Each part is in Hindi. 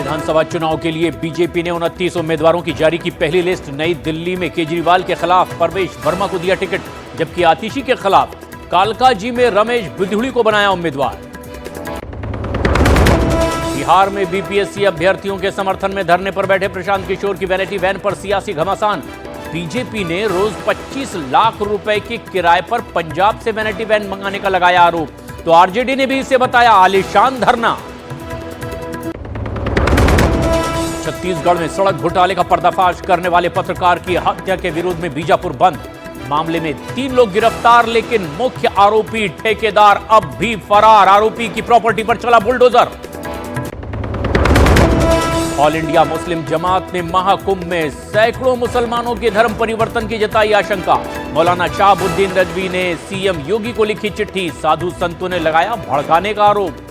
विधानसभा चुनाव के लिए बीजेपी ने 29 उम्मीदवारों की जारी की पहली लिस्ट। नई दिल्ली में केजरीवाल के खिलाफ परवेश वर्मा को दिया टिकट, जबकि आतिशी के खिलाफ कालकाजी में रमेश बिधुड़ी को बनाया उम्मीदवार। बिहार में बीपीएससी अभ्यर्थियों के समर्थन में धरने पर बैठे प्रशांत किशोर की वैनिटी वैन पर सियासी घमासान। बीजेपी ने रोज 25 लाख रुपए के किराए पर पंजाब से वैनिटी वैन मंगाने का लगाया आरोप, तो आरजेडी ने भी इसे बताया आलीशान धरना। छत्तीसगढ़ में सड़क घोटाले का पर्दाफाश करने वाले पत्रकार की हत्या के विरोध में बीजापुर बंद। मामले में 3 लोग गिरफ्तार, लेकिन मुख्य आरोपी ठेकेदार अब भी फरार। आरोपी की प्रॉपर्टी पर चला बुलडोजर। ऑल इंडिया मुस्लिम जमात ने महाकुंभ में सैकड़ों मुसलमानों के धर्म परिवर्तन की जताई आशंका। मौलाना शहाबुद्दीन रजवी ने सीएम योगी को लिखी चिट्ठी, साधु संतों ने लगाया भड़काने का आरोप।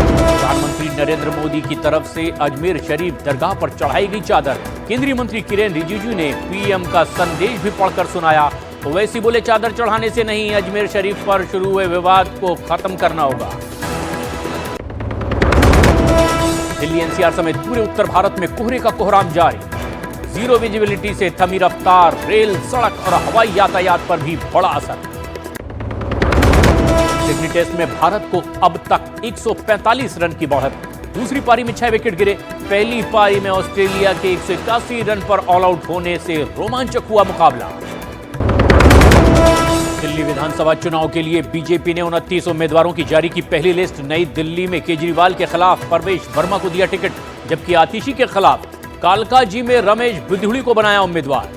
प्रधानमंत्री नरेंद्र मोदी की तरफ से अजमेर शरीफ दरगाह पर चढ़ाई गई चादर। केंद्रीय मंत्री किरेन रिजिजू ने पीएम का संदेश भी पढ़कर सुनाया। ओवैसी बोले, चादर चढ़ाने से नहीं, अजमेर शरीफ पर शुरू हुए विवाद को खत्म करना होगा। दिल्ली एनसीआर समेत पूरे उत्तर भारत में कोहरे का कोहराम जारी। जीरो विजिबिलिटी से थमी रफ्तार, रेल, सड़क और हवाई यातायात पर भी बड़ा असर। सिडनी टेस्ट में भारत को अब तक 145 रन की बढ़त। दूसरी पारी में 6 विकेट गिरे। पहली पारी में ऑस्ट्रेलिया के 181 रन पर ऑल आउट होने से रोमांचक हुआ मुकाबला। दिल्ली विधानसभा चुनाव के लिए बीजेपी ने 29 उम्मीदवारों की जारी की पहली लिस्ट। नई दिल्ली में केजरीवाल के खिलाफ परवेश वर्मा को दिया टिकट, जबकि आतिशी के खिलाफ कालकाजी में रमेश बिधुड़ी को बनाया उम्मीदवार।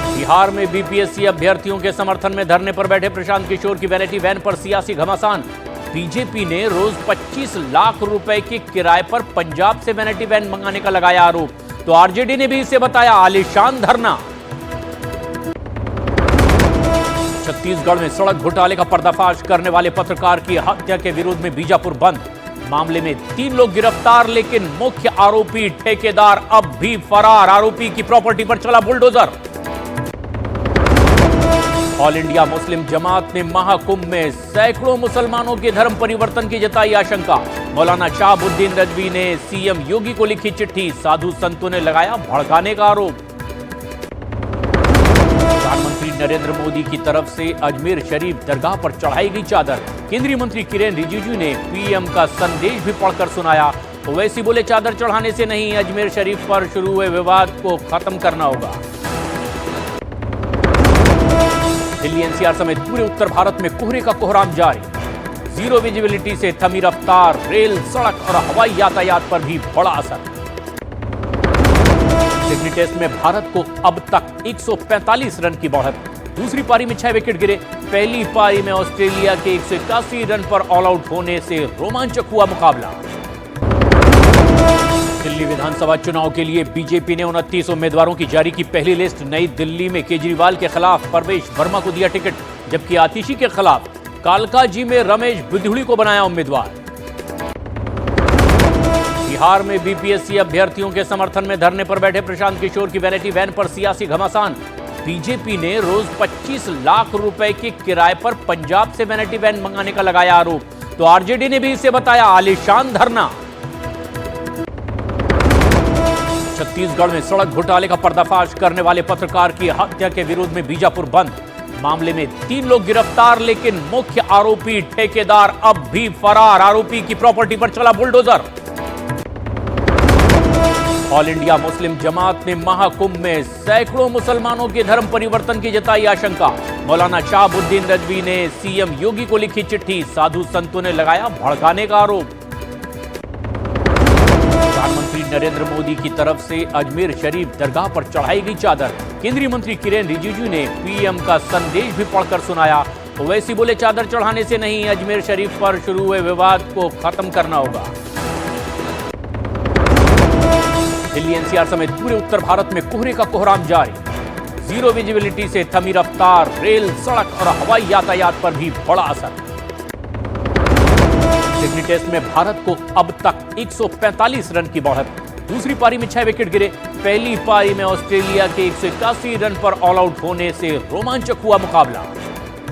बिहार में बीपीएससी अभ्यर्थियों के समर्थन में धरने पर बैठे प्रशांत किशोर की वैनिटी वैन पर सियासी घमासान। बीजेपी ने रोज 25 लाख रुपए के किराए पर पंजाब से वैनिटी वैन मंगाने का लगाया आरोप, तो आरजेडी ने भी इसे बताया आलीशान धरना। छत्तीसगढ़ में सड़क घोटाले का पर्दाफाश करने वाले पत्रकार की हत्या के विरोध में बीजापुर बंद। मामले में 3 लोग गिरफ्तार, लेकिन मुख्य आरोपी ठेकेदार अब भी फरार। आरोपी की प्रॉपर्टी पर चला बुलडोजर। ऑल इंडिया मुस्लिम जमात ने महाकुंभ में सैकड़ों मुसलमानों के धर्म परिवर्तन की जताई आशंका। मौलाना शहाबुद्दीन रजवी ने सीएम योगी को लिखी चिट्ठी, साधु संतों ने लगाया भड़काने का आरोप। प्रधानमंत्री नरेंद्र मोदी की तरफ से अजमेर शरीफ दरगाह पर चढ़ाई गई चादर। केंद्रीय मंत्री किरेन रिजिजू ने पीएम का संदेश भी पढ़कर सुनाया। ओवैसी बोले, चादर चढ़ाने से नहीं, अजमेर शरीफ पर शुरू हुए विवाद को खत्म करना होगा। दिल्ली एनसीआर समेत पूरे उत्तर भारत में कोहरे का कोहराम जारी। जीरो विजिबिलिटी से थमी रफ्तार, रेल, सड़क और हवाई यातायात पर भी बड़ा असर। सिडनी टेस्ट में भारत को अब तक 145 रन की बढ़त। दूसरी पारी में 6 विकेट गिरे। पहली पारी में ऑस्ट्रेलिया के 181 रन पर ऑल आउट होने से रोमांचक हुआ मुकाबला। दिल्ली विधानसभा चुनाव के लिए बीजेपी ने 29 उम्मीदवारों की जारी की पहली लिस्ट। नई दिल्ली में केजरीवाल के खिलाफ परवेश वर्मा को दिया टिकट, जबकि आतिशी के खिलाफ कालकाजी में रमेश बिधुड़ी को बनाया उम्मीदवार। बिहार में बीपीएससी अभ्यर्थियों के समर्थन में धरने पर बैठे प्रशांत किशोर की वैनिटी वैन पर सियासी घमासान। बीजेपी ने रोज 25 लाख रुपए के किराए पर पंजाब से वैनिटी वैन मंगाने का लगाया आरोप, तो आरजेडी ने भी इसे बताया आलीशान धरना। छत्तीसगढ़ में सड़क घोटाले का पर्दाफाश करने वाले पत्रकार की हत्या के विरोध में बीजापुर बंद। मामले में 3 लोग गिरफ्तार, लेकिन मुख्य आरोपी ठेकेदार अब भी फरार। आरोपी की प्रॉपर्टी पर चला बुलडोजर। ऑल इंडिया मुस्लिम जमात ने महाकुंभ में सैकड़ों मुसलमानों के धर्म परिवर्तन की जताई आशंका। मौलाना शहाबुद्दीन रजवी ने सीएम योगी को लिखी चिट्ठी, साधु संतों ने लगाया भड़काने का आरोप। प्रधानमंत्री नरेंद्र मोदी की तरफ से अजमेर शरीफ दरगाह पर चढ़ाई गई चादर। केंद्रीय मंत्री किरेन रिजिजू ने पीएम का संदेश भी पढ़कर सुनाया। ओवैसी बोले, चादर चढ़ाने से नहीं, अजमेर शरीफ पर शुरू हुए विवाद को खत्म करना होगा। दिल्ली एनसीआर समेत पूरे उत्तर भारत में कोहरे का कोहराम जारी। जीरो विजिबिलिटी से थमी रफ्तार, रेल, सड़क और हवाई यातायात पर भी बड़ा असर। सिडनी टेस्ट में भारत को अब तक 145 रन की बढ़त। दूसरी पारी में 6 विकेट गिरे। पहली पारी में ऑस्ट्रेलिया के 181 रन पर ऑल आउट होने से रोमांचक हुआ मुकाबला।